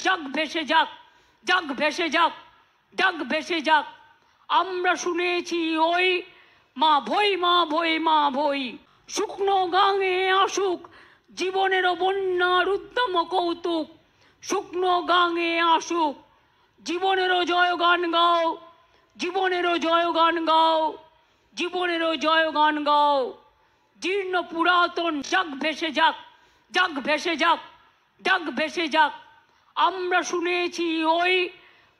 যাক ভেসে যাক, যাক ভেসে যাক, যাক ভেসে যাক। আমরা শুনেছি ওই মা ভই, মা ভই, মা ভই। শুকনো গাঙে আসুক জীবনেরও বন্যার উদ্যম কৌতুক। শুকনো গাঙে আসুক জীবনেরও জয়গান গাও, জীবনেরও জয়গান গাও, জীবনেরও জয়গান গাও। জীর্ণ পুরাতন যাক ভেসে যাক, যাক ভেসে যাক, যাক ভেসে যাক। আমরা শুনেছি ওই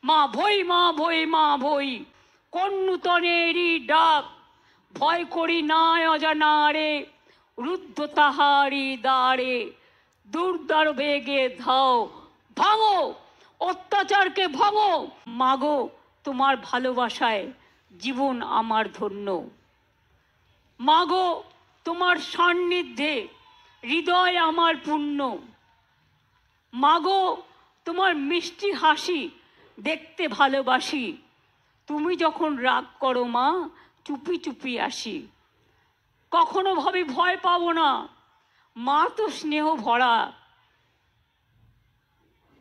মা ভই, মা ভই, মা ভই। কোন নূতনেরই ডাক, ভয় করি না অজানারে, রুদ্ধ তাহারি দ্বারে। দুর্দার বেগে ধাও, ভাঙো অত্যাচারকে ভাঙো। মাগো তোমার ভালোবাসায় জীবন আমার ধন্য। মাগো তোমার সান্নিধ্যে হৃদয় আমার পূর্ণ। মাগো তোমার মিষ্টি হাসি দেখতে ভালোবাসি। তুমি যখন রাগ করো মা, চুপি চুপি আসি। কখনো ভাবি ভয় পাবো না, মা তো স্নেহ ভরা।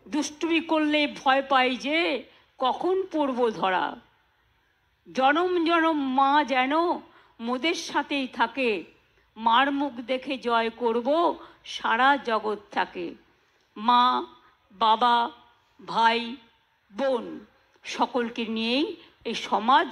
দুষ্টুমি করলে ভয় পাই যে কখন পড়ব ধরা। জনম জনম মা যেন মোদের সাথেই থাকে। মার মুখ দেখে জয় করব সারা জগৎ থাকে। মা, বাবা, ভাই, বোন সকলকে নিয়েই এই সমাজ